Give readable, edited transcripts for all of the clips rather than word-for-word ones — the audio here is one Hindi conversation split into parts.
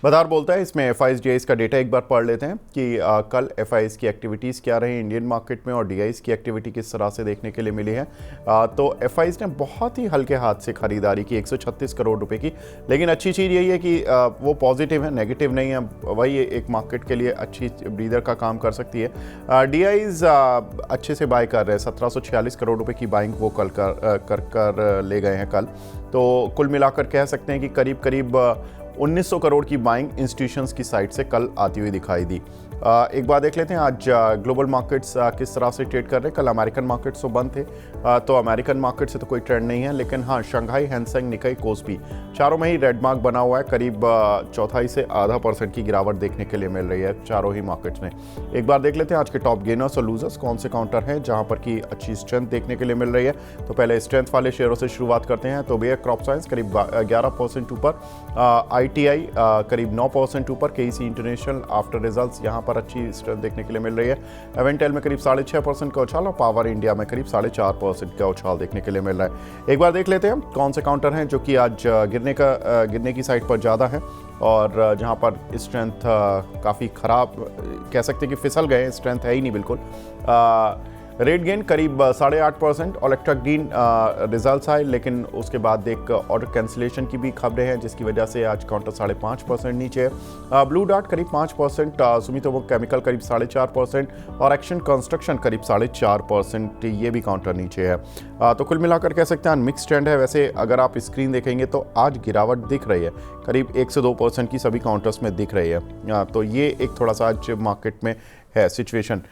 बधार बोलता है इसमें एफआईएस का डेटा एक बार पढ़ लेते हैं कि कल एफआईएस की एक्टिविटीज़ क्या रही इंडियन मार्केट में और डीआईएस की एक्टिविटी किस तरह से देखने के लिए मिली है। तो एफआईएस ने बहुत ही हल्के हाथ से खरीदारी की 136 करोड़ रुपए की, लेकिन अच्छी चीज़ यही है कि वो पॉजिटिव है, नेगेटिव नहीं है। वही एक मार्केट के लिए अच्छी ब्रीदर का काम कर सकती है। डीआईएस अच्छे से बाय कर रहे हैं, 1746 करोड़ रुपये की बाइंग वो कल कर ले गए हैं कल। तो कुल मिलाकर कह सकते हैं कि करीब करीब 1900 करोड़ की बाइंग इंस्टीट्यूशंस की साइड से कल आती हुई दिखाई दी। एक बार देख लेते हैं आज ग्लोबल मार्केट्स किस तरह से ट्रेड कर रहे हैं। कल अमेरिकन मार्केट्स तो बंद थे, तो अमेरिकन मार्केट से तो कोई ट्रेंड नहीं है, लेकिन हाँ शंघाई, हैंगसेंग, निकाई, कोस्पी चारों में ही रेड मार्क बना हुआ है। करीब चौथाई से आधा % की गिरावट देखने के लिए मिल रही है चारों ही मार्केट्स में। एक बार देख लेते हैं आज के टॉप गेनर्स और लूजर्स कौन से काउंटर हैं जहां पर की अच्छी स्ट्रेंथ देखने के लिए मिल रही है। तो पहले स्ट्रेंथ वाले शेयरों से शुरुआत करते हैं। तो बेयर क्रॉप साइंस करीब 11% ऊपर, ITI करीब 9% ऊपर, KEC इंटरनेशनल आफ्टर रिजल्ट्स यहाँ पर अच्छी स्ट्रेंथ देखने के लिए मिल रही है। एवेंटेल में करीब 6.5% का उछाल और पावर इंडिया में करीब 4.5% का उछाल देखने के लिए मिल रहा है। एक बार देख लेते हैं कौन से काउंटर हैं जो कि आज गिरने की साइड पर ज़्यादा है और जहां पर स्ट्रेंथ काफ़ी ख़राब कह सकते हैं कि फिसल गए, स्ट्रेंथ है ही नहीं बिल्कुल। रेट गेन करीब 8.5% और इलेक्ट्रा ग्रीन रिजल्ट्स आए, लेकिन उसके बाद एक ऑर्डर कैंसिलेशन की भी खबरें हैं जिसकी वजह से आज काउंटर 5.5% नीचे है। ब्लू डार्ट करीब 5%, सुमितोमो केमिकल करीब 4.5% और एक्शन कंस्ट्रक्शन करीब 4.5%, ये भी काउंटर नीचे है। तो कुल मिलाकर कह सकते हैं मिक्स ट्रेंड है। वैसे अगर आप स्क्रीन देखेंगे तो आज गिरावट दिख रही है, करीब 1 से 2% की सभी काउंटर्स में दिख रही है। तो ये एक थोड़ा सा आज मार्केट में है सिचुएशन।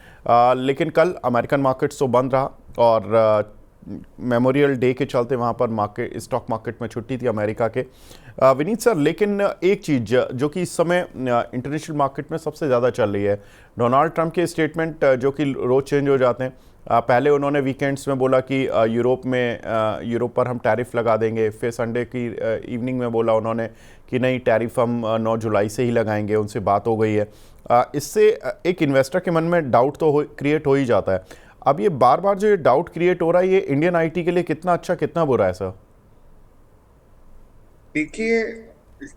लेकिन कल अमेरिकन मार्केट्स तो बंद रहा और मेमोरियल डे के चलते वहाँ पर स्टॉक मार्केट में छुट्टी थी अमेरिका के। विनीत सर, लेकिन एक चीज़ जो कि इस समय इंटरनेशनल मार्केट में सबसे ज़्यादा चल रही है, डोनाल्ड ट्रंप के स्टेटमेंट जो कि रोज़ चेंज हो जाते हैं। पहले उन्होंने वीकेंड्स में बोला कि यूरोप पर हम टैरिफ लगा देंगे, फिर संडे की इवनिंग में बोला उन्होंने कि नहीं टैरिफ हम 9 जुलाई से ही लगाएंगे, उनसे बात हो गई है। इससे एक इन्वेस्टर के मन में डाउट तो क्रिएट हो ही जाता है। अब ये बार बार जो ये डाउट क्रिएट हो रहा है, ये इंडियन आईटी के लिए कितना अच्छा कितना बुरा है सर? देखिए,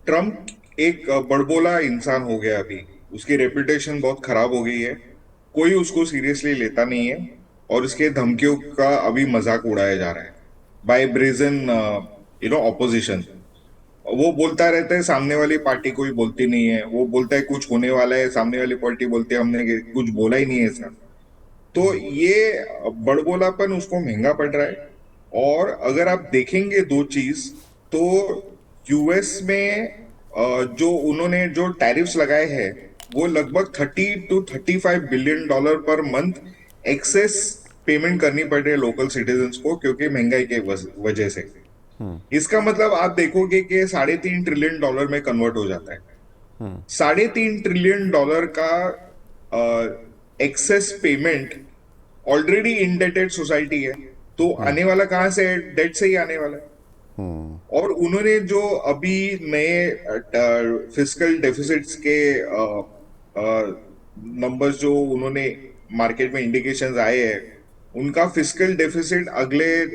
ट्रम्प एक बड़बोला इंसान हो गया अभी। उसकी रेपुटेशन बहुत खराब हो गई है, कोई उसको सीरियसली लेता नहीं है और उसके धमकियों का अभी मजाक उड़ाया जा रहा है बाय ब्रेजन ऑपोजिशन। वो बोलता रहता है, सामने वाली पार्टी कोई बोलती नहीं है। वो बोलता है कुछ होने वाला है, सामने वाली पार्टी बोलती है हमने कुछ बोला ही नहीं है सर। तो ये बड़बोलापन उसको महंगा पड़ रहा है। और अगर आप देखेंगे दो चीज, तो यूएस में जो उन्होंने जो टैरिफ्स लगाए हैं, वो लगभग 30 to 35 billion dollar per month access payment करनी पड़ रही है लोकल सिटीजन्स को, क्योंकि महंगाई के वजह से। इसका मतलब आप देखोगे कि $3.5 ट्रिलियन में कन्वर्ट हो जाता है। $3.5 ट्रिलियन का access payment already indebted society है, तो आने वाला कहां से? डेट से ही आने वाला है। और उन्होंने जो अभी नए फिस्कल डेफिसिट्स के नंबर्स जो उन्होंने मार्केट में इंडिकेशंस आए हैं, उनका फिस्कल डेफिसिट अगले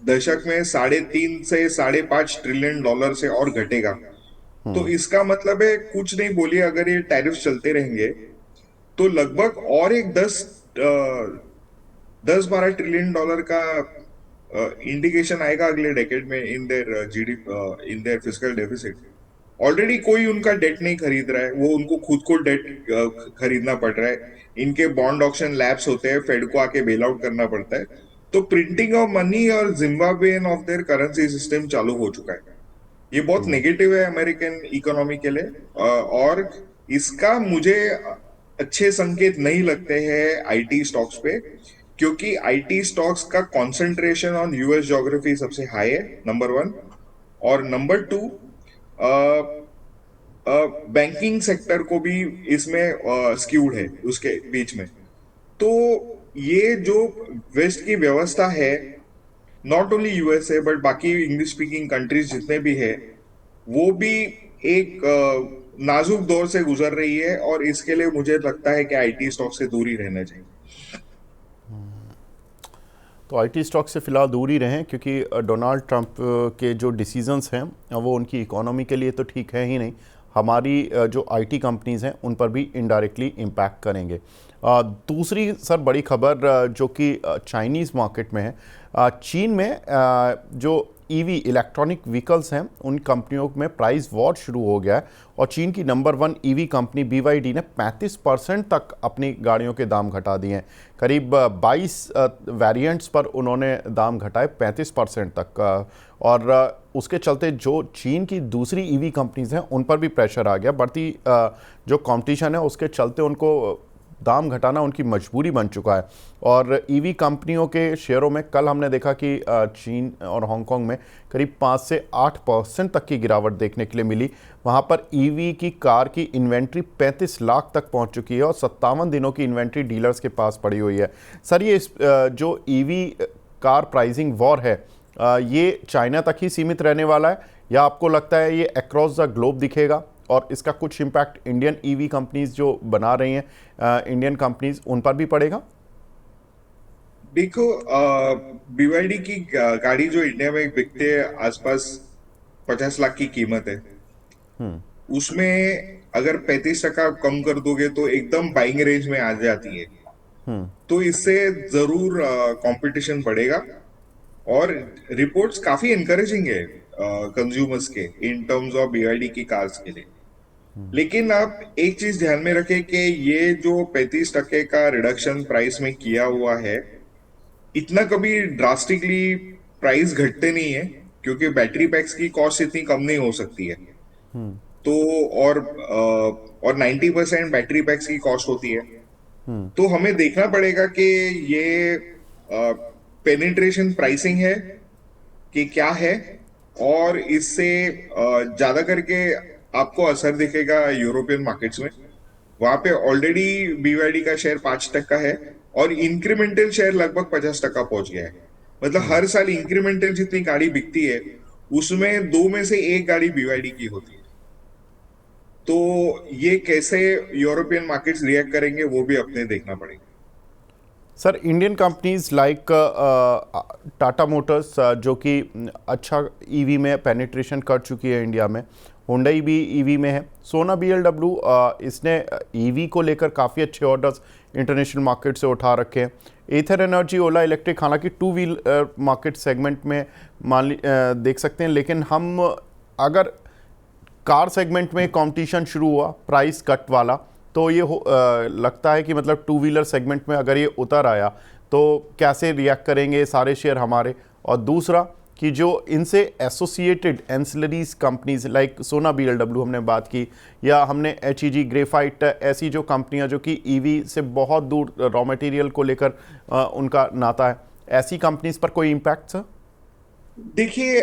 दशक में 3.5 से 5.5 ट्रिलियन डॉलर से और घटेगा। तो इसका मतलब है, कुछ नहीं बोलिए, अगर ये टैरिफ चलते रहेंगे तो लगभग और एक 10-12 ट्रिलियन डॉलर का इंडिकेशन आएगा अगले डेकेड में in their GDP, in their fiscal deficit. Already कोई उनका डेट नहीं खरीद रहा है, वो उनको खुद को डेट खरीदना पड़ रहा है। इनके बॉन्ड ऑक्शन लैप्स होते हैं, फेड को आके बेल आउट करना पड़ता है। तो प्रिंटिंग ऑफ मनी और Zimbabwean of their currency system चालू हो चुका है। ये बहुत नेगेटिव है अमेरिकन इकोनॉमी के लिए। और इसका मुझे अच्छे संकेत नहीं लगते हैं आईटी स्टॉक्स पे, क्योंकि आईटी स्टॉक्स का कंसंट्रेशन ऑन यूएस ज्योग्राफी सबसे हाई है, नंबर 1। और नंबर 2, बैंकिंग सेक्टर को भी इसमें स्क्यूड है उसके बीच में। तो ये जो वेस्ट की व्यवस्था है, नॉट ओनली यूएसए बट बाकी इंग्लिश स्पीकिंग कंट्रीज जितने भी है, वो भी एक नाजुक दौर से गुजर रही है। और इसके लिए मुझे लगता है कि आईटी स्टॉक से दूर ही रहना चाहिए। तो आईटी स्टॉक से फिलहाल दूर ही रहें, क्योंकि डोनाल्ड ट्रंप के जो डिसीजंस हैं वो उनकी इकोनॉमी के लिए तो ठीक है ही नहीं, हमारी जो आईटी कंपनीज़ हैं उन पर भी इनडायरेक्टली इम्पैक्ट करेंगे। दूसरी सर बड़ी खबर जो कि चाइनीज़ मार्केट में है, चीन में जो ईवी इलेक्ट्रॉनिक व्हीकल्स हैं उन कंपनियों में प्राइस वॉर शुरू हो गया है और चीन की नंबर 1 ईवी कंपनी BYD ने 35% तक अपनी गाड़ियों के दाम घटा दिए हैं। करीब 22 वेरिएंट्स पर उन्होंने दाम घटाए 35% तक और उसके चलते जो चीन की दूसरी ईवी कंपनीज़ हैं उन पर भी प्रेशर आ गया। बढ़ती जो कंपटीशन है उसके चलते उनको दाम घटाना उनकी मजबूरी बन चुका है और ईवी कंपनियों के शेयरों में कल हमने देखा कि चीन और हांगकांग में करीब 5 से 8% तक की गिरावट देखने के लिए मिली। वहां पर ईवी की कार की इन्वेंट्री 35 लाख तक पहुंच चुकी है और 57 दिनों की इन्वेंट्री डीलर्स के पास पड़ी हुई है। सर ये जो ईवी कार प्राइसिंग वॉर है ये चाइना तक ही सीमित रहने वाला है या आपको लगता है ये अक्रॉस द ग्लोब दिखेगा और इसका कुछ इम्पैक्ट इंडियन ईवी कंपनीज जो बना रही हैं इंडियन कंपनीज उन पर भी पड़ेगा? देखो, BYD की गाड़ी जो इंडिया में बिकते है आसपास 50 लाख की कीमत है। उसमें अगर 35% कम कर दोगे तो एकदम बाइंग रेंज में आ जाती है। तो इससे जरूर कंपटीशन बढ़ेगा और रिपोर्ट्स काफी एनकरेजिंग है कंज्यूमर्स के इन टर्म्स ऑफ BYD की कार्स के लिए। लेकिन आप एक चीज ध्यान में रखें कि ये जो 35% का रिडक्शन प्राइस में किया हुआ है, इतना कभी ड्रास्टिकली प्राइस घटते नहीं है क्योंकि बैटरी पैक्स की कॉस्ट इतनी कम नहीं हो सकती है। तो और 90% बैटरी पैक्स की कॉस्ट होती है। तो हमें देखना पड़ेगा कि ये पेनिट्रेशन प्राइसिंग है कि क्या है और इससे ज्यादा करके आपको असर दिखेगा यूरोपियन मार्केट्स में। वहां पे ऑलरेडी BYD का शेयर 5% है और इंक्रीमेंटल शेयर लगभग 50% पहुंच गया है। मतलब हर साल इंक्रीमेंटल जितनी गाड़ी बिकती है उसमें 2 में से 1 गाड़ी BYD की होती है। तो ये कैसे यूरोपियन मार्केट्स रिएक्ट करेंगे वो भी अपने देखना पड़ेगा। Sir Indian companies like Tata Motors जो कि अच्छा ईवी में पेनिट्रेशन कर चुकी है इंडिया में, हुंडई भी ईवी में है, सोना BLW इसने ईवी को लेकर काफ़ी अच्छे ऑर्डर्स इंटरनेशनल मार्केट से उठा रखे हैं। एथर एनर्जी, ओला इलेक्ट्रिक हालांकि 2 व्हीलर मार्केट सेगमेंट में देख सकते हैं, लेकिन हम अगर कार सेगमेंट में कंपटीशन शुरू हुआ प्राइस कट वाला तो ये लगता है कि मतलब 2 व्हीलर सेगमेंट में अगर ये उतर आया तो कैसे रिएक्ट करेंगे सारे शेयर हमारे। और दूसरा कि जो इनसे एसोसिएटेड एंसिलरीज कंपनीज लाइक सोना BLW हमने बात की, या हमने HEG ग्रेफाइट, ऐसी जो कंपनियां जो कि ईवी से बहुत दूर रॉ मटेरियल को लेकर उनका नाता है, ऐसी कंपनीज पर कोई इम्पैक्ट सर? देखिए,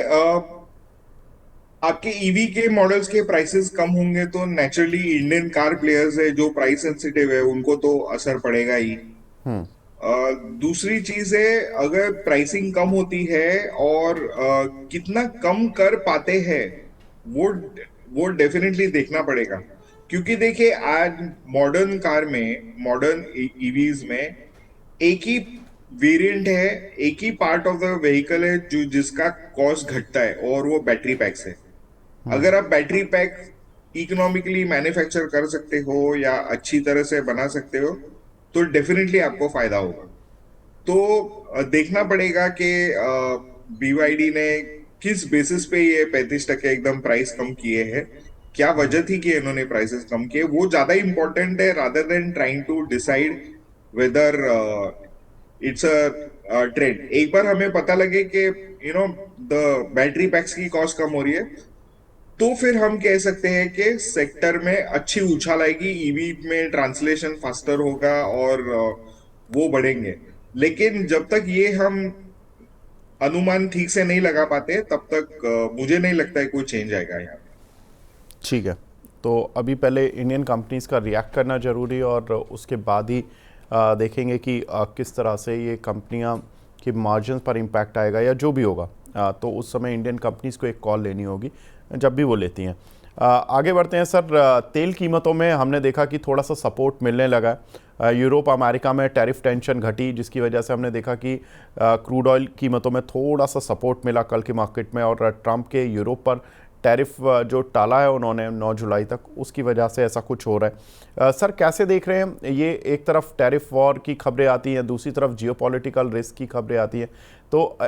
आपके ईवी के मॉडल्स के प्राइसेस कम होंगे तो नेचुरली इंडियन कार प्लेयर्स है जो प्राइस सेंसिटिव है उनको तो असर पड़ेगा ही। दूसरी चीज है, अगर प्राइसिंग कम होती है और कितना कम कर पाते हैं वो डेफिनेटली देखना पड़ेगा। क्योंकि देखिए आज मॉडर्न कार में, मॉडर्न ईवीज में एक ही वेरिएंट है, एक ही पार्ट ऑफ द व्हीकल है जो जिसका कॉस्ट घटता है और वो बैटरी पैक्स है। अगर आप बैटरी पैक इकोनॉमिकली मैन्युफैक्चर कर सकते हो या अच्छी तरह से बना सकते हो तो डेफिनेटली आपको फायदा होगा। तो देखना पड़ेगा कि BYD ने किस बेसिस पे ये 35% एकदम प्राइस कम किए हैं, क्या वजह थी कि इन्होंने प्राइसेस कम किए, वो ज्यादा इंपॉर्टेंट है rather than trying to decide whether it's a trend. एक बार हमें पता लगे कि द बैटरी पैक्स की कॉस्ट कम हो रही है तो फिर हम कह सकते हैं कि सेक्टर में अच्छी उछाल आएगी, ईवी में ट्रांसलेशन फास्टर होगा और वो बढ़ेंगे। लेकिन जब तक ये हम अनुमान ठीक से नहीं लगा पाते तब तक मुझे नहीं लगता है कोई चेंज आएगा यहाँ। ठीक है, तो अभी पहले इंडियन कंपनीज का रिएक्ट करना जरूरी है और उसके बाद ही देखेंगे कि किस तरह से ये कंपनियां की मार्जिन पर इम्पैक्ट आएगा या जो भी होगा। तो उस समय इंडियन कंपनीज को एक कॉल लेनी होगी जब भी वो लेती हैं। आगे बढ़ते हैं सर, तेल कीमतों में हमने देखा कि थोड़ा सा सपोर्ट मिलने लगा है। यूरोप अमेरिका में टैरिफ टेंशन घटी जिसकी वजह से हमने देखा कि क्रूड ऑयल कीमतों में थोड़ा सा सपोर्ट मिला कल के मार्केट में और ट्रंप के यूरोप पर टैरिफ जो टाला है उन्होंने 9 जुलाई तक, उसकी वजह से ऐसा कुछ हो रहा है। सर कैसे देख रहे हैं ये, एक तरफ टैरिफ वॉर की खबरें आती हैं, दूसरी तरफ जियोपॉलिटिकल रिस्क की खबरें आती हैं, तो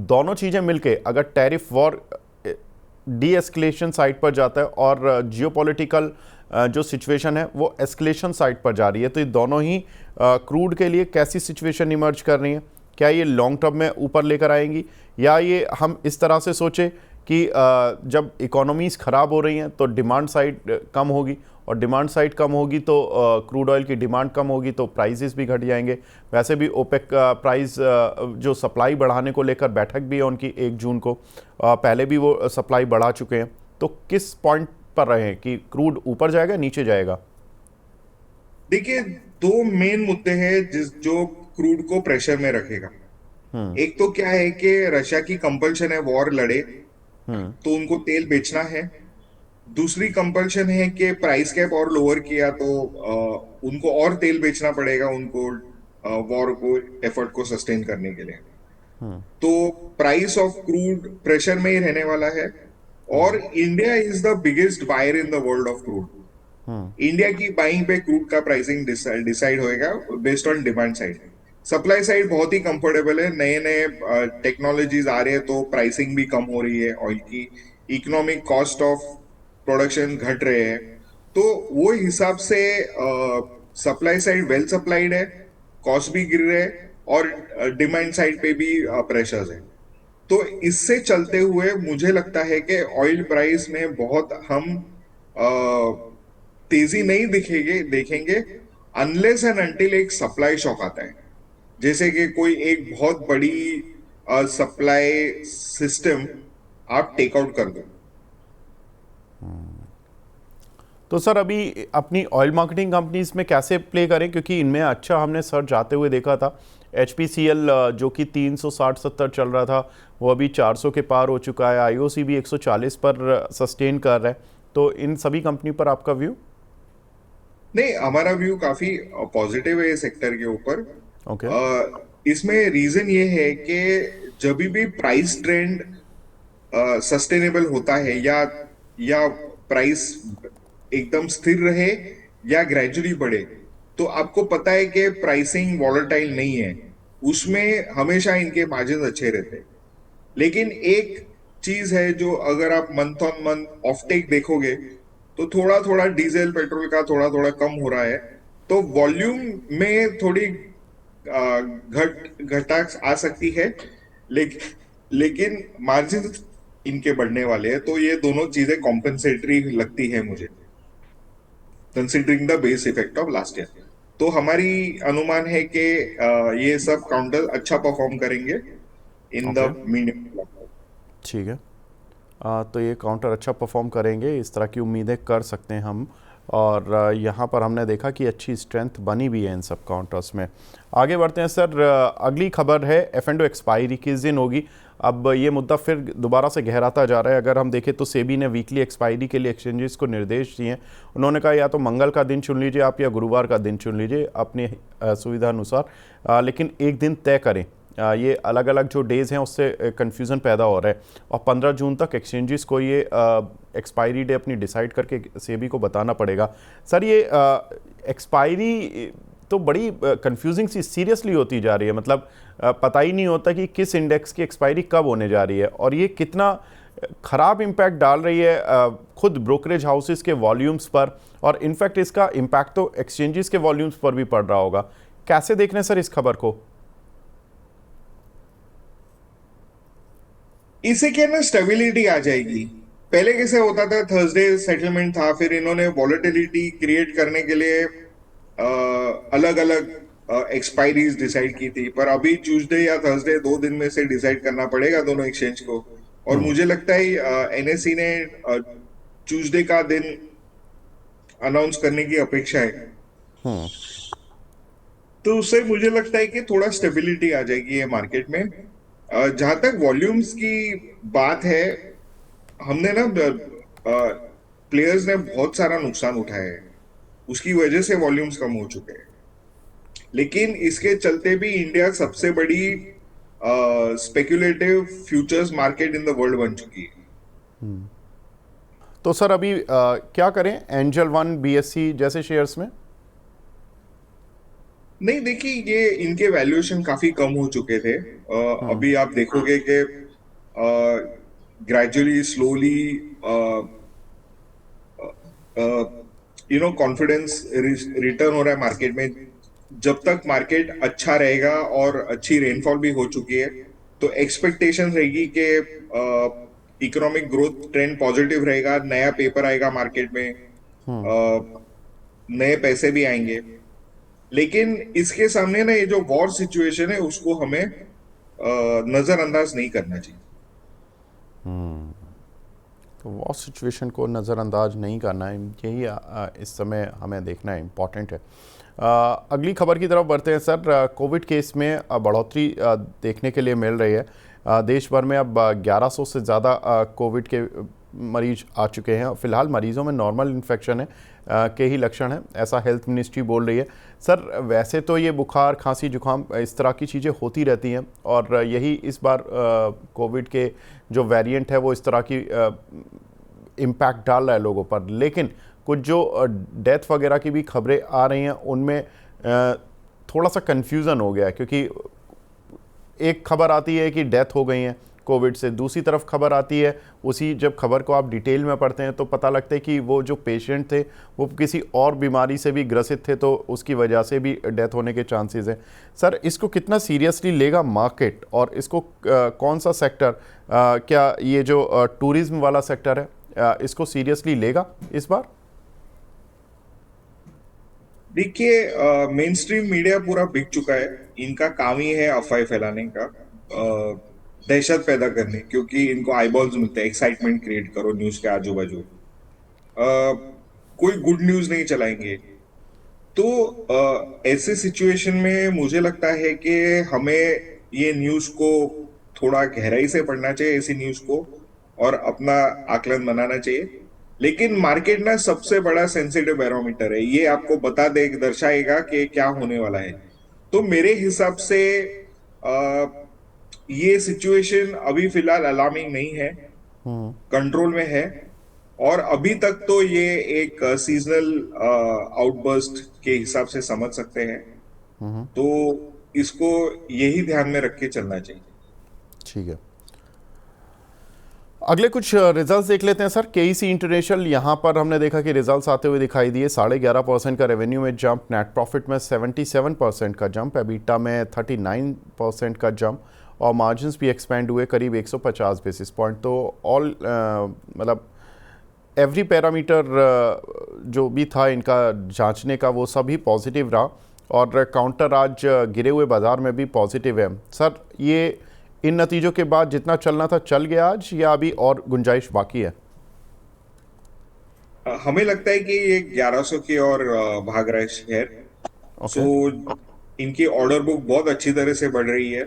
दोनों चीज़ें मिलके अगर tariff war D escalation side पर जाता है और जियोपॉलिटिकल जो सिचुएशन है वो एस्केलेशन साइड पर जा रही है, तो ये दोनों ही क्रूड के लिए कैसी सिचुएशन इमर्ज कर रही है? क्या ये लॉन्ग टर्म में ऊपर लेकर आएंगी, या ये हम इस तरह से सोचें कि जब इकोनॉमीज़ ख़राब हो रही हैं तो डिमांड साइड कम होगी, और डिमांड साइड कम होगी तो क्रूड ऑयल की डिमांड कम होगी तो प्राइसेस भी घट जाएंगे? वैसे भी ओपेक प्राइस जो सप्लाई बढ़ाने को लेकर बैठक भी है उनकी 1 जून को, पहले भी वो सप्लाई बढ़ा चुके हैं, तो किस पॉइंट पर रहे हैं कि क्रूड ऊपर जाएगा नीचे जाएगा? देखिए, दो मेन मुद्दे हैं जो क्रूड को प्रेशर में रखेगा। एक तो क्या है कि रशिया की कंपल्शन है वॉर लड़े, तो उनको तेल बेचना है। दूसरी कंपल्शन है कि प्राइस कैप और लोअर किया तो उनको और तेल बेचना पड़ेगा उनको वॉर को, एफर्ट को सस्टेन करने के लिए। तो प्राइस ऑफ क्रूड प्रेशर में ही रहने वाला है, और India is the biggest buyer in the world of crude. India की बाइंग पे क्रूड का प्राइसिंग डिसाइड होएगा based on demand side. Supply side बहुत ही कंफर्टेबल है, नए नए टेक्नोलॉजीज आ रहे हैं तो प्राइसिंग भी कम हो रही है ऑयल की, इकोनॉमिक कॉस्ट ऑफ प्रोडक्शन घट रहे हैं, तो वो हिसाब से सप्लाई साइड वेल सप्लाइड है, कॉस्ट भी गिर रहे हैं, और डिमांड साइड पे भी प्रेशर्स है। तो इससे चलते हुए मुझे लगता है कि ऑयल प्राइस में बहुत हम तेजी नहीं देखेंगे अनलेस एंड अनटिल एक सप्लाई शॉक आता है, जैसे कि कोई एक बहुत बड़ी सप्लाई सिस्टम आप टेक आउट कर दो। तो सर अभी अपनी ऑयल मार्केटिंग कंपनीज में कैसे प्ले करें, क्योंकि इनमें अच्छा हमने सर जाते हुए देखा था। HPCL जो कि 360-70 चल रहा था वो अभी 400 के पार हो चुका है, IOC भी 140 पर सस्टेन कर रहा है, तो इन सभी कंपनी पर आपका व्यू? नहीं, हमारा व्यू काफी पॉजिटिव है सेक्टर के ऊपर। इसमें रीजन ये है कि जब भी प्राइस ट्रेंड सस्टेनेबल होता है, या प्राइस एकदम स्थिर रहे या ग्रेजुअली बढ़े, तो आपको पता है कि प्राइसिंग वॉलेटाइल नहीं है, उसमें हमेशा इनके मार्जिन अच्छे रहते हैं। लेकिन एक चीज है जो अगर आप मंथ ऑन मंथ ऑफटेक देखोगे तो थोड़ा थोड़ा डीजल पेट्रोल का थोड़ा थोड़ा कम हो रहा है, तो वॉल्यूम में थोड़ी घटा आ सकती है, लेकिन मार्जिन इनके बढ़ने वाले हैं, तो ये दोनों चीजें कॉम्पेंसेटरी लगती है मुझे, considering the base effect of last year. तो हमारी अनुमान है कि ये सब काउंटर अच्छा परफॉर्म करेंगे इन द मीडियम। ठीक है, तो ये काउंटर अच्छा परफॉर्म करेंगे, इस तरह की उम्मीदें कर सकते हैं हम, और यहाँ पर हमने देखा कि अच्छी स्ट्रेंथ बनी भी है इन सब काउंटर्स में। आगे बढ़ते हैं सर, अगली खबर है F&O एक्सपायरी किस दिन होगी। अब ये मुद्दा फिर दोबारा से गहराता जा रहा है। अगर हम देखें तो सेबी ने वीकली एक्सपायरी के लिए एक्सचेंजेस को निर्देश दिए हैं। उन्होंने कहा या तो मंगल का दिन चुन लीजिए आप, या गुरुवार का दिन चुन लीजिए अपनी सुविधा अनुसार, लेकिन एक दिन तय करें। ये अलग अलग जो डेज़ हैं उससे कन्फ्यूज़न पैदा हो रहा है, और 15 जून तक एक्सचेंजेस को ये एक्सपायरी डे अपनी डिसाइड करके सेबी को बताना पड़ेगा। सर ये एक्सपायरी तो बड़ी कंफ्यूजिंग सी सीरियसली होती जा रही है, मतलब पता ही नहीं होता कि किस इंडेक्स की एक्सपायरी कब होने जा रही है, और ये कितना ख़राब इम्पैक्ट डाल रही है खुद ब्रोकरेज हाउसेस के वॉल्यूम्स पर, और इनफैक्ट इसका इम्पैक्ट तो एक्सचेंजेस के वॉल्यूम्स पर भी पड़ रहा होगा। कैसे देख रहे हैं सर इस खबर को? इससे क्या ना स्टेबिलिटी आ जाएगी। पहले कैसे होता था, थर्सडे सेटलमेंट था, फिर इन्होंने वॉलेटिलिटी क्रिएट करने के लिए अलग अलग एक्सपायरीज डिसाइड की थी, पर अभी ट्यूसडे या थर्सडे 2 दिन में से डिसाइड करना पड़ेगा दोनों एक्सचेंज को, और मुझे लगता है NSE ने ट्यूसडे का दिन अनाउंस करने की अपेक्षा है। तो उससे मुझे लगता है कि थोड़ा स्टेबिलिटी आ जाएगी ये मार्केट में। जहां तक वॉल्यूम्स की बात है, हमने ना प्लेयर्स ने बहुत सारा नुकसान उठाया है, उसकी वजह से वॉल्यूम्स कम हो चुके हैं, लेकिन इसके चलते भी इंडिया सबसे बड़ी speculative futures market in the world बन चुकी है। तो सर अभी क्या करें एंजल वन, बीएससी जैसे शेयर्स में? नहीं, देखिए, ये इनके वैल्यूएशन काफी कम हो चुके थे। अभी आप देखोगे कि ग्रेजुअली स्लोली कॉन्फिडेंस रिटर्न हो रहा है मार्केट में। जब तक मार्केट अच्छा रहेगा और अच्छी रेनफॉल भी हो चुकी है, तो एक्सपेक्टेशन रहेगी कि इकोनॉमिक ग्रोथ ट्रेंड पॉजिटिव रहेगा, नया पेपर आएगा मार्केट में, नए पैसे भी आएंगे। लेकिन इसके सामने ना, ये जो वॉर सिचुएशन है उसको हमें नजरअंदाज नहीं करना चाहिए। तो वॉर सिचुएशन को नज़रअंदाज नहीं करना है, यही इस समय हमें देखना है, इम्पॉर्टेंट है। अगली खबर की तरफ बढ़ते हैं सर। कोविड केस में बढ़ोतरी देखने के लिए मिल रही है। देश भर में अब 1100 से ज़्यादा कोविड के मरीज आ चुके हैं। फिलहाल मरीजों में नॉर्मल इन्फेक्शन है के ही लक्षण हैं, ऐसा हेल्थ मिनिस्ट्री बोल रही है। सर वैसे तो ये बुखार, खांसी, जुकाम इस तरह की चीज़ें होती रहती हैं और यही इस बार कोविड के जो वेरिएंट है वो इस तरह की इम्पैक्ट डाल रहा है लोगों पर। लेकिन कुछ जो डेथ वगैरह की भी खबरें आ रही हैं उनमें थोड़ा सा कन्फ्यूज़न हो गया है, क्योंकि एक खबर आती है कि डेथ हो गई है कोविड से, दूसरी तरफ खबर आती है, उसी जब खबर को आप डिटेल में पढ़ते हैं तो पता लगता है कि वो जो पेशेंट थे वो किसी और बीमारी से भी ग्रसित थे, तो उसकी वजह से भी डेथ होने के चांसेस हैं। सर इसको कितना सीरियसली लेगा मार्केट, और इसको कौन सा सेक्टर, क्या ये जो टूरिज्म वाला सेक्टर है इसको सीरियसली लेगा इस बार? देखिए, मेन स्ट्रीम मीडिया पूरा बिक चुका है। इनका काम ही है अफवाह फैलाने का, दहशत पैदा करने, क्योंकि इनको आईबॉल्स मिलते हैं। एक्साइटमेंट क्रिएट करो न्यूज के आजू बाजू, कोई गुड न्यूज नहीं चलाएंगे। तो ऐसे सिचुएशन में मुझे लगता है कि हमें ये न्यूज को थोड़ा गहराई से पढ़ना चाहिए, ऐसी न्यूज को, और अपना आकलन बनाना चाहिए। लेकिन मार्केट ना सबसे बड़ा सेंसिटिव बैरोमीटर है, ये आपको बता दे, दर्शाएगा कि क्या होने वाला है। तो मेरे हिसाब से आ, ये सिचुएशन अभी फिलहाल अलार्मिंग नहीं है, कंट्रोल में है। और अभी तक तो ये एक सीजनल आउटबर्स्ट के हिसाब से समझ सकते हैं। तो इसको यही ध्यान में रख के चलना चाहिए। ठीक है, अगले कुछ रिजल्ट्स देख लेते हैं सर। केईसी इंटरनेशनल, यहाँ पर हमने देखा कि रिजल्ट्स आते हुए दिखाई दिए। 11.5% का रेवेन्यू में जंप, नेट प्रॉफिट में 77% का जंप, एबिटा में 39% का जंप, और मार्जिन्स भी एक्सपेंड हुए करीब 150 बेसिस पॉइंट। तो ऑल मतलब एवरी पैरामीटर जो भी था इनका जांचने का वो सभी पॉजिटिव रहा, और काउंटर आज गिरे हुए बाजार में भी पॉजिटिव है। सर ये इन नतीजों के बाद जितना चलना था चल गया आज, या अभी और गुंजाइश बाकी है? हमें लगता है कि ये 1100 की और भाग रहा है शेयर। सो इनकी ऑर्डर बुक बहुत अच्छी तरह से बढ़ रही है,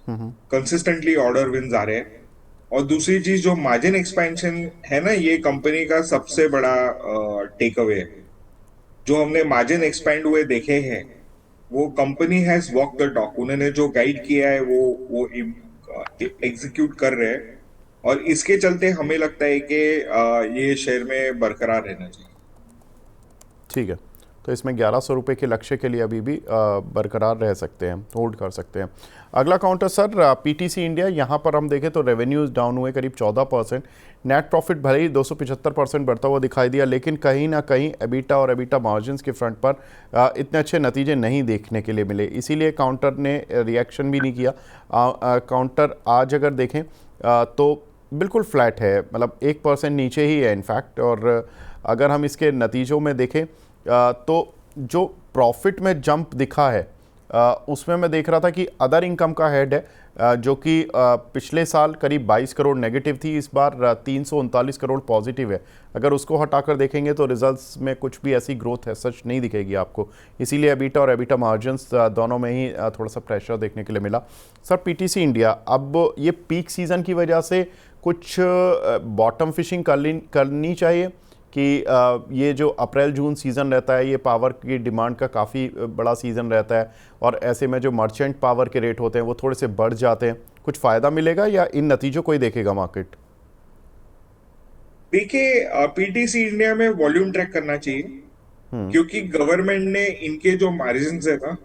कंसिस्टेंटली ऑर्डर विन्स आ रहे हैं। और दूसरी चीज, जो मार्जिन एक्सपेंशन है ना, ये कंपनी का सबसे बड़ा टेक अवे है। जो हमने मार्जिन एक्सपेंड हुए देखे हैं, वो company has walk the talk. उन्होंने जो गाइड किया है वो एग्जीक्यूट कर रहे हैं, और इसके चलते हमें लगता है कि ये शेयर में बरकरार रहना चाहिए। ठीक है, तो इसमें 1100 रुपये के लक्ष्य के लिए अभी भी बरकरार रह सकते हैं, होल्ड कर सकते हैं। अगला काउंटर सर पीटीसी इंडिया, यहाँ पर हम देखें तो रेवेन्यूज डाउन हुए करीब 14%, नेट प्रॉफिट भले ही 275% बढ़ता हुआ दिखाई दिया, लेकिन कहीं ना कहीं एबिटा और एबिटा मार्जिन्स के फ्रंट पर इतने अच्छे नतीजे नहीं देखने के लिए मिले, इसीलिए काउंटर ने रिएक्शन भी नहीं किया। काउंटर आज अगर देखें तो बिल्कुल फ्लैट है, मतलब 1% नीचे ही है इनफैक्ट। और अगर हम इसके नतीजों में देखें तो जो प्रॉफिट में जंप दिखा है उसमें मैं देख रहा था कि अदर इनकम का हेड है जो कि पिछले साल करीब 22 करोड़ नेगेटिव थी, इस बार 339 करोड़ पॉजिटिव है। अगर उसको हटाकर देखेंगे तो रिजल्ट्स में कुछ भी ऐसी ग्रोथ है सच नहीं दिखेगी आपको, इसीलिए एबिटा और एबिटा मार्जिन्स दोनों में ही थोड़ा सा प्रेशर देखने के लिए मिला। सर पीटीसी इंडिया, अब ये पीक सीज़न की वजह से कुछ बॉटम फिशिंग करनी चाहिए कि ये जो अप्रैल जून सीज़न रहता है ये पावर की डिमांड का काफ़ी बड़ा सीज़न रहता है, और ऐसे में जो मर्चेंट पावर के रेट होते हैं वो थोड़े से बढ़ जाते हैं, कुछ फ़ायदा मिलेगा या इन नतीजों को ही देखेगा मार्केट? देखिए, पीटीसी इंडिया में वॉल्यूम ट्रैक करना चाहिए, क्योंकि गवर्नमेंट ने इनके जो मार्जिन है ना,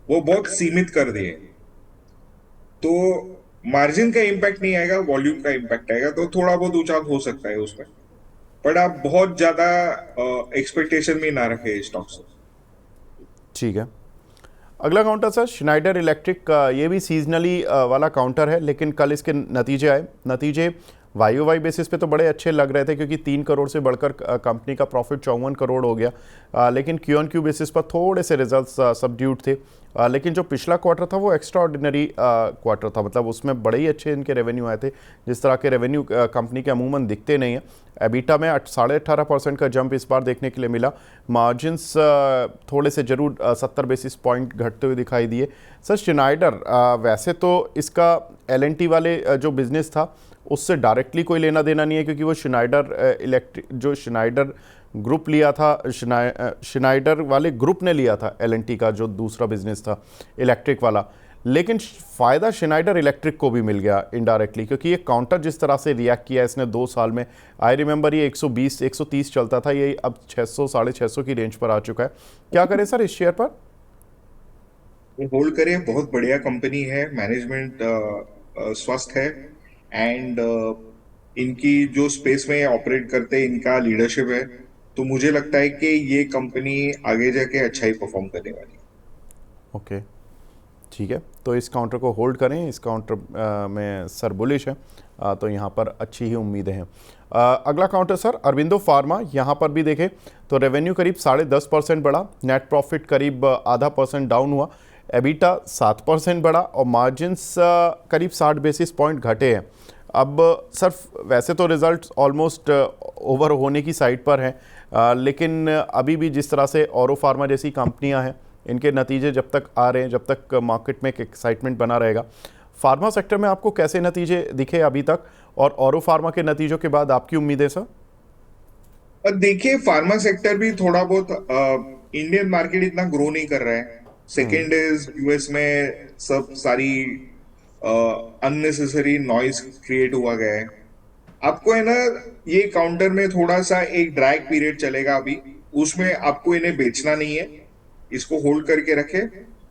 वो बहुत सीमित कर दिए हैं। तो मार्जिन का इम्पैक्ट नहीं आएगा, वॉल्यूम का इम्पैक्ट आएगा, तो थोड़ा बहुत उछाल हो सकता है उसमें। बट आप बहुत ज्यादा एक्सपेक्टेशन भी ना रखें स्टॉक से। ठीक है। अगला काउंटर सर श्नाइडर इलेक्ट्रिक का, ये भी सीजनली वाला काउंटर है, लेकिन कल इसके नतीजे आए। नतीजे वाई वाई बेसिस पे तो बड़े अच्छे लग रहे थे, क्योंकि 3 करोड़ से बढ़कर कंपनी का प्रॉफिट 54 करोड़ हो गया। लेकिन क्यू ऑन क्यू बेसिस पर थोड़े से रिजल्ट्स सबड्यूड थे। लेकिन जो पिछला क्वार्टर था वो एक्स्ट्रा ऑर्डिनरी क्वार्टर था, मतलब उसमें बड़े ही अच्छे इनके रेवेन्यू आए थे, जिस तरह के रेवेन्यू कंपनी के अमूमन दिखते नहीं हैं। एबिटा में 18.5% का जंप इस बार देखने के लिए मिला। मार्जिन्स थोड़े से जरूर 70 बेसिस पॉइंट घटते हुए दिखाई दिए। सर श्नाइडर, वैसे तो इसका एल वाले जो बिजनेस था उससे डायरेक्टली कोई लेना देना नहीं है, क्योंकि वो श्नाइडर इलेक्ट्रिक, जो श्नाइडर ग्रुप लिया था, श्नाइडर वाले ग्रुप ने लिया था एल का जो दूसरा बिजनेस था इलेक्ट्रिक वाला। लेकिन फ़ायदा श्नाइडर इलेक्ट्रिक को भी मिल गया इनडायरेक्टली, क्योंकि ये काउंटर जिस तरह से रिएक्ट किया इसने 2 साल में, आई रिमेंबर ये 120 130 चलता था, ये अब 600 650 की रेंज पर आ चुका है। क्या करें सर इस शेयर पर? होल्ड करें, बहुत बढ़िया कंपनी है, मैनेजमेंट स्वस्थ है, एंड इनकी जो स्पेस में ऑपरेट करते हैं इनका लीडरशिप है। तो मुझे लगता है कि ये कंपनी आगे जाके अच्छा ही परफॉर्म करने वाली है। ओके, ठीक है, तो इस काउंटर को होल्ड करें। इस काउंटर में सर बुलिश है, तो यहाँ पर अच्छी ही उम्मीदें हैं। अगला काउंटर सर अरविंदो फार्मा। यहाँ पर भी देखें तो रेवेन्यू करीब 10.5% बढ़ा, नेट प्रॉफिट करीब ½ % डाउन हुआ, एबिटा 7% बढ़ा और मार्जिन्स करीब 60 बेसिस पॉइंट घटे हैं। अब सर वैसे तो रिजल्ट ऑलमोस्ट ओवर होने की साइड पर हैं, लेकिन अभी भी जिस तरह से औरो फार्मा जैसी कंपनियां हैं, इनके नतीजे जब तक आ रहे हैं, जब तक मार्केट में एक एक्साइटमेंट बना रहेगा। फार्मा सेक्टर में आपको कैसे नतीजे दिखे अभी तक, और औरो फार्मा के नतीजों के बाद आपकी उम्मीदें सर? और देखिए, फार्मा सेक्टर भी थोड़ा बहुत, इंडियन मार्केट इतना ग्रो नहीं कर रहा है। सेकेंड इज यूएस में सब सारी अननेसेसरी नॉइज क्रिएट हुआ गया है। आपको है ना, ये काउंटर में थोड़ा सा एक ड्रैग पीरियड चलेगा अभी, उसमें आपको इन्हें बेचना नहीं है, इसको होल्ड करके रखे।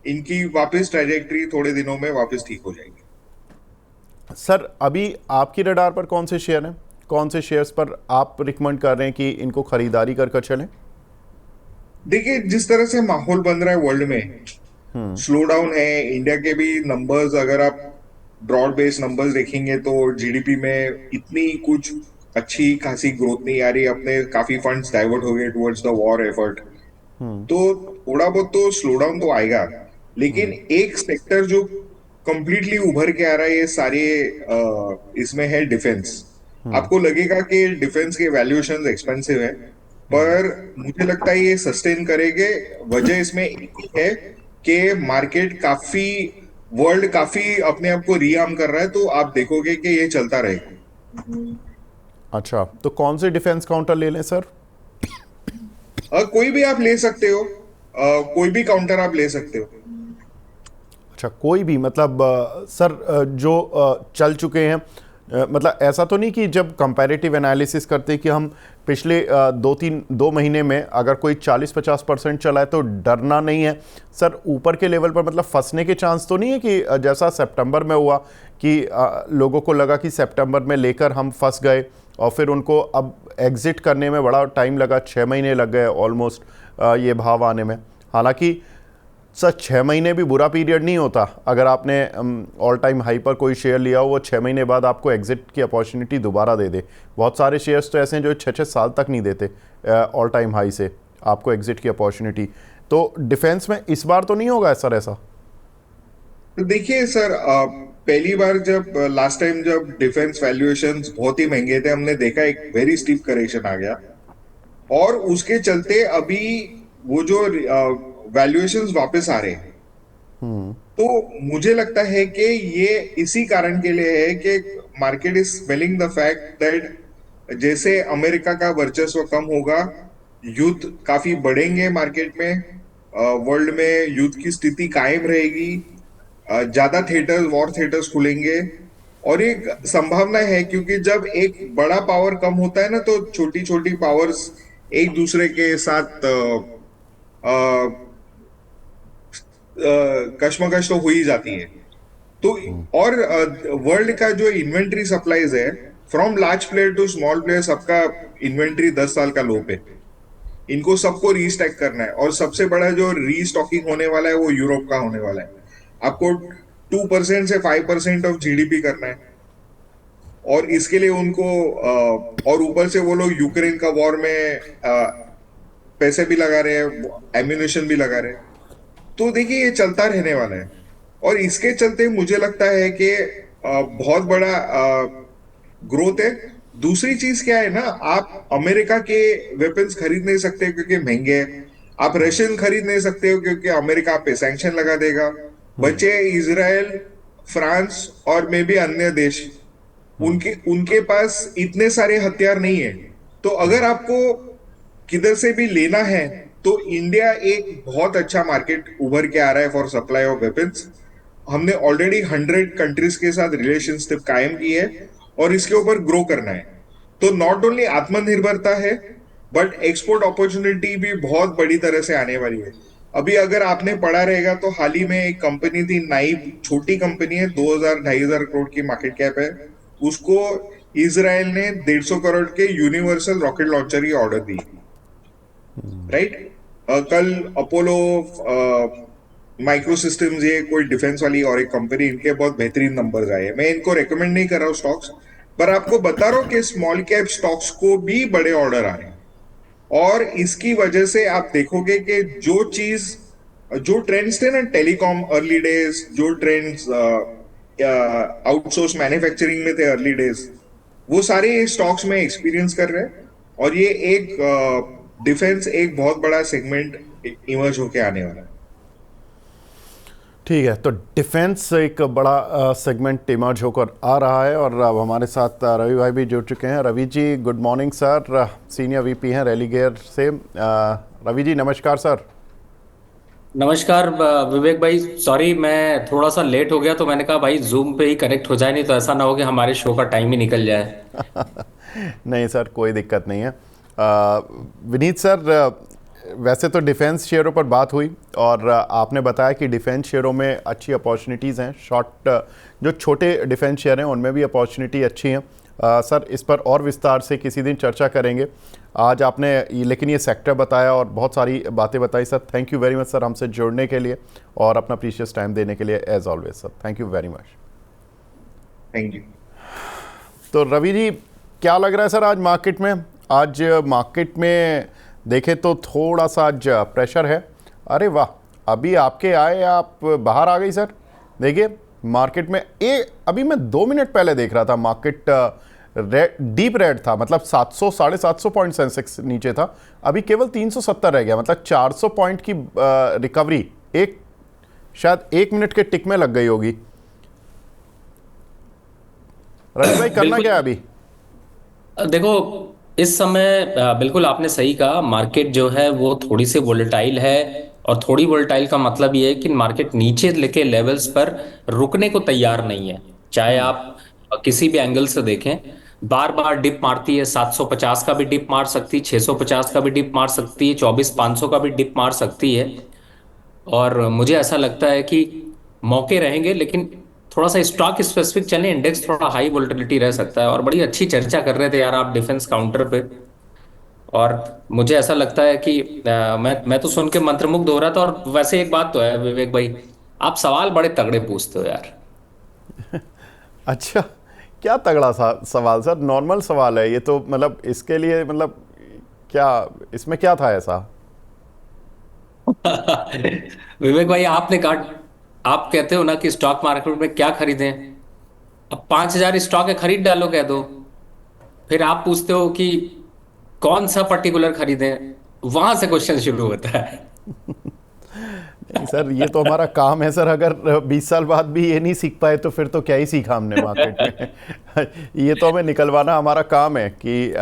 इनकी वापस ट्रेजेक्टरी थोड़े दिनों में वापस ठीक हो जाएगी। सर अभी आपकी रडार पर कौन से शेयर हैं, कौन से शेयर्स पर आप रिकमेंड कर रहे हैं कि इनको खरीदारी कर कर चलें? देखिए, जिस तरह से माहौल बन रहा है वर्ल्ड में, स्लो डाउन है। इंडिया के भी नंबर्स अगर आप ब्रॉड बेस्ड नंबर्स देखेंगे तो जीडीपी में इतनी कुछ अच्छी खासी ग्रोथ नहीं आ रही। अपने काफी फंड्स डाइवर्ट हो गए टुवर्ड्स द वॉर एफर्ट। तो थोड़ा बहुत तो स्लो डाउन तो आएगा, लेकिन एक सेक्टर जो कंप्लीटली उभर के आ रहा है ये सारे इसमें है डिफेंस। आपको लगेगा कि डिफेंस के वैल्यूएशंस एक्सपेंसिव है, पर मुझे लगता है ये सस्टेन करेंगे। वजह इसमें एक ही है कि मार्केट काफी, वर्ल्ड काफी अपने आप को रीआर्म कर रहा है, तो आप देखोगे कि ये चलता रहेगा। अच्छा, तो कौन से डिफेंस काउंटर ले लें सर? कोई भी आप ले सकते हो, कोई भी काउंटर आप ले सकते हो। अच्छा, कोई भी, मतलब सर जो चल चुके हैं, मतलब ऐसा तो नहीं कि जब कंपैरेटिव एनालिसिस करते हैं कि हम पिछले 2 महीने में अगर कोई 40-50% चला है तो डरना नहीं है सर ऊपर के लेवल पर, मतलब फंसने के चांस तो नहीं है कि जैसा सितंबर में हुआ कि लोगों को लगा कि सितंबर में लेकर हम फंस गए और फिर उनको अब एग्जिट करने में बड़ा टाइम लगा, 6 महीने लग गए ऑलमोस्ट ये भाव आने में। हालांकि सर 6 महीने भी बुरा पीरियड नहीं होता। अगर आपने ऑल टाइम हाई पर कोई शेयर लिया हो, वो 6 महीने बाद आपको एग्जिट की अपॉर्चुनिटी दोबारा दे दे। बहुत सारे शेयर्स तो ऐसे हैं जो 6-6 साल तक नहीं देते ऑल टाइम हाई से आपको एग्जिट की अपॉर्चुनिटी। तो डिफेंस में इस बार तो नहीं होगा सर ऐसा? तो देखिए सर, पहली बार जब लास्ट टाइम जब डिफेंस वैल्यूएशंस बहुत ही महंगे थे, हमने देखा एक वेरी स्टीप करेक्शन आ गया, और उसके चलते अभी वो जो वैल्यूएशंस वापस आ रहे हैं। तो मुझे लगता है कि ये इसी कारण के लिए है कि market is smelling the fact that जैसे अमेरिका का वर्चस्व कम होगा, युद्ध काफी बढ़ेंगे मार्केट में, वर्ल्ड में युद्ध की स्थिति कायम रहेगी, ज्यादा थिएटर्स, वॉर थिएटर्स खुलेंगे, और एक संभावना है, क्योंकि जब एक बड़ा पावर कम होता है ना, तो छोटी छोटी पावर्स एक दूसरे के साथ कश्मकश तो हो ही जाती है। तो और वर्ल्ड का जो इन्वेंट्री सप्लाईज है, from large player to small player, सबका इन्वेंट्री 10 साल का लो पे, इनको सबको रीस्टैक करना है। और सबसे बड़ा जो रीस्टॉकिंग होने वाला है वो यूरोप का होने वाला है। आपको 2% से 5% ऑफ जीडीपी करना है, और इसके लिए उनको और ऊपर से वो लोग यूक्रेन का वॉर में पैसे भी लगा रहे हैं, एम्यूनेशन भी लगा रहे हैं। तो देखिए ये चलता रहने वाला है, और इसके चलते मुझे लगता है कि बहुत बड़ा ग्रोथ है। दूसरी चीज क्या है ना, आप अमेरिका के वेपन्स खरीद नहीं सकते क्योंकि महंगे हैं। आप रशियन खरीद नहीं सकते हो क्योंकि अमेरिका आप पे सैंक्शन लगा देगा। बचे इजराइल, फ्रांस और मे भी अन्य देश, उनके उनके पास इतने सारे हथियार नहीं है। तो अगर आपको किधर से भी लेना है, तो इंडिया एक बहुत अच्छा मार्केट उभर के आ रहा है फॉर सप्लाई ऑफ वेपन्स। हमने ऑलरेडी 100 कंट्रीज के साथ रिलेशनशिप कायम की है, और इसके ऊपर ग्रो करना है। तो नॉट ओनली आत्मनिर्भरता है, बट एक्सपोर्ट अपॉर्चुनिटी भी बहुत बड़ी तरह से आने वाली है। अभी अगर आपने पढ़ा रहेगा तो हाल ही में एक कंपनी थी नाइब, छोटी कंपनी है, 2,000-2,500 करोड़ की मार्केट कैप है। उसको इसराइल ने 150 करोड़ के यूनिवर्सल रॉकेट लॉन्चर की ऑर्डर दी, राइट। कल अपोलो माइक्रो सिस्टम्स, ये कोई डिफेंस वाली और एक कंपनी, इनके बहुत बेहतरीन नंबर्स आए हैं। मैं इनको रेकमेंड नहीं कर रहा हूँ स्टॉक्स, पर आपको बता रहा हूँ कि स्मॉल कैप स्टॉक्स को भी बड़े ऑर्डर आ रहे हैं। और इसकी वजह से आप देखोगे कि जो ट्रेंड्स थे ना टेलीकॉम अर्ली डेज, जो ट्रेंड्स आउटसोर्स मैन्युफैक्चरिंग में थे अर्ली डेज, वो सारे स्टॉक्स में एक्सपीरियंस कर रहे हैं। और ये एक डिफेंस एक बहुत बड़ा सेगमेंट इमर्ज होके आने वाला है। ठीक है, तो डिफेंस एक बड़ा सेगमेंट इमर्ज होकर आ रहा है। और अब हमारे साथ रवि भाई भी जुड़ चुके हैं। Ravi ji good morning sir, senior VP हैं रेलिगेयर से। रवि जी नमस्कार सर। नमस्कार विवेक भाई, सॉरी मैं थोड़ा सा लेट हो गया, तो मैंने कहा भाई जूम पे ही कनेक्ट हो जाए, नहीं तो ऐसा ना हो कि हमारे शो का टाइम ही निकल जाए। नहीं सर, कोई दिक्कत नहीं है। विनीत सर, वैसे तो डिफेंस शेयरों पर बात हुई, और आपने बताया कि डिफेंस शेयरों में अच्छी अपॉर्चुनिटीज़ हैं। शॉर्ट जो छोटे डिफेंस शेयर हैं उनमें भी अपॉर्चुनिटी अच्छी हैं। सर इस पर और विस्तार से किसी दिन चर्चा करेंगे। आज आपने लेकिन ये सेक्टर बताया और बहुत सारी बातें बताई sir. Thank you very much sir हमसे जुड़ने के लिए और अपना प्रीशियस टाइम देने के लिए as always sir. Thank you very much. Thank you. तो रवि जी क्या लग रहा है सर आज मार्केट में? आज मार्केट में देखें तो थोड़ा सा आज प्रेशर है। अरे वाह, अभी आपके आए आप बाहर आ गई सर। देखिए मार्केट में अभी मैं 2 मिनट पहले देख रहा था, मार्केट डीप रेड था, मतलब 700 750 पॉइंट सेंसेक्स नीचे था। अभी केवल 370 रह गया, मतलब 400 पॉइंट की रिकवरी शायद 1 मिनट के टिक में लग गई होगी। रवि भाई करना क्या है अभी? देखो इस समय बिल्कुल आपने सही कहा, मार्केट जो है वो थोड़ी सी वोलेटाइल है। और थोड़ी वोलेटाइल का मतलब ये है कि मार्केट नीचे लेके लेवल्स पर रुकने को तैयार नहीं है। चाहे आप किसी भी एंगल से देखें, बार बार डिप मारती है। 750 का भी डिप मार सकती है, 650 का भी डिप मार सकती है, 24,500 का भी डिप मार सकती है। और मुझे ऐसा लगता है कि मौके रहेंगे, लेकिन थोड़ा सा स्टॉक स्पेसिफिक चले, इंडेक्स थोड़ा हाई वोलेटिलिटी रह सकता है। और बड़ी अच्छी चर्चा कर रहे थे यार आप डिफेंस काउंटर पे, और मुझे ऐसा लगता है कि मैं तो सुन के मंत्रमुग्ध हो रहा था। और वैसे एक बात तो है विवेक भाई, आप सवाल बड़े तगड़े पूछते हो यार। अच्छा, क्या तगड़ा सवाल सर? नॉर्मल सवाल है ये तो, मतलब इसके लिए मतलब क्या, इसमें क्या था ऐसा? विवेक भाई आपने कहा, आप कहते हो ना कि स्टॉक मार्केट में क्या खरीदें। अब 5,000 स्टॉक है, खरीद डालो कह दो। फिर आप पूछते हो कि कौन सा पर्टिकुलर खरीदें, वहां से क्वेश्चन शुरू होता है। नहीं सर, ये तो हमारा काम है सर। अगर 20 साल बाद भी ये नहीं सीख पाए तो फिर तो क्या ही सीखा हमने मार्केट में। ये तो हमें निकलवाना हमारा काम है कि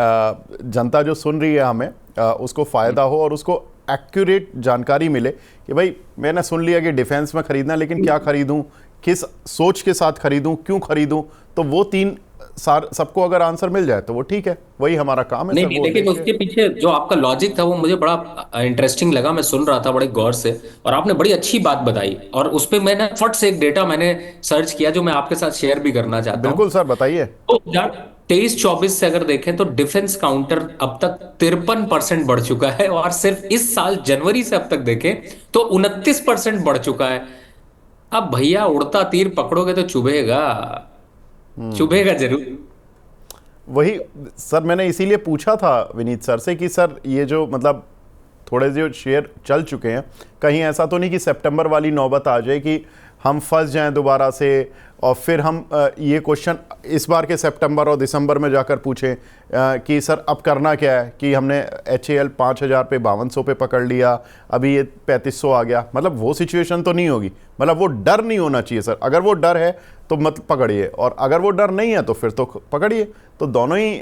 जनता जो सुन रही है हमें उसको फ़ायदा हो और उसको एक्यूरेट जानकारी मिले कि भाई मैंने सुन लिया कि डिफेंस में ख़रीदना, लेकिन क्या ख़रीदूं, किस सोच के साथ खरीदूं, क्यों खरीदूं, तो वो तीन सबको अगर आंसर मिल जाए तो वो ठीक है, वही हमारा काम है नहीं सर, नहीं, वो लेकिन देख के। उसके पीछे जो आपका लॉजिक था वो मुझे बड़ा इंटरेस्टिंग लगा, मैं सुन रहा था बड़े गौर से, और आपने बड़ी अच्छी बात बताई, और उस पे मैंने फट से एक डेटा मैंने सर्च किया जो मैं आपके साथ शेयर भी करना चाहता हूँ। बिल्कुल सर, बताइए। तो यार 23-24 से अगर देखें तो डिफेंस काउंटर अब तक 53% बढ़ चुका है, और सिर्फ इस साल जनवरी से अब तक देखें तो 29% बढ़ चुका है। अब भैया उड़ता तीर पकड़ोगे तो चुभेगा, चुभेगा जरूर। वही सर, मैंने इसीलिए पूछा था विनीत सर से कि सर ये जो मतलब थोड़े जो शेयर चल चुके हैं, कहीं ऐसा तो नहीं कि सितंबर वाली नौबत आ जाए कि हम फंस जाएं दोबारा से, और फिर हम ये क्वेश्चन इस बार के सितंबर और दिसंबर में जाकर पूछें कि सर अब करना क्या है, कि हमने HAL 5000 पे 5200 पे पकड़ लिया, अभी ये 3500 आ गया, मतलब वो सिचुएशन तो नहीं होगी। मतलब वो डर नहीं होना चाहिए सर, अगर वो डर है तो मत पकड़िए, और अगर वो डर नहीं है तो फिर तो पकड़िए। तो दोनों ही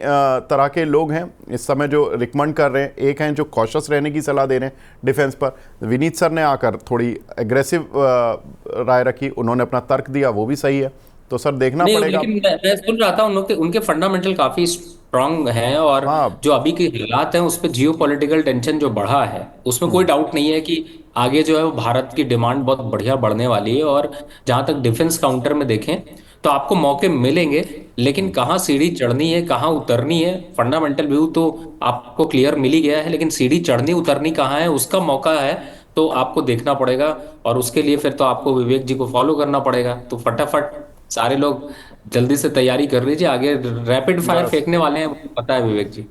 तरह के लोग हैं इस समय जो रिकमेंड कर रहे हैं। एक हैं जो कॉशियस रहने की सलाह दे रहे हैं डिफेंस पर, विनीत सर ने आकर थोड़ी एग्रेसिव राय रखी, उन्होंने अपना तर्क दिया, वो भी सही है। तो सर देखना नहीं, पड़ेगा। लेकिन मैं सुन रहा था उनके फंडामेंटल काफी स्ट्रांग हैं, और हाँ। जो अभी के हालात हैं उस पे जियो पॉलिटिकल टेंशन जो बढ़ा है उसमें कोई डाउट नहीं है कि आगे जो है वो भारत की डिमांड बहुत बढ़िया बढ़ने वाली है। और जहां तक डिफेंस काउंटर में देखें तो आपको मौके मिलेंगे, लेकिन कहाँ सीढ़ी चढ़नी है कहाँ उतरनी है, फंडामेंटल व्यू तो आपको क्लियर मिल ही गया है, लेकिन सीढ़ी चढ़नी उतरनी कहाँ है उसका मौका है, तो आपको देखना पड़ेगा। और उसके लिए फिर तो आपको विवेक जी को फॉलो करना पड़ेगा। तो फटाफट सारे लोग जल्दी से तैयारी कर लीजिए, आगे रैपिड फायर बस फेंकने वाले हैं, पता है विवेक जी।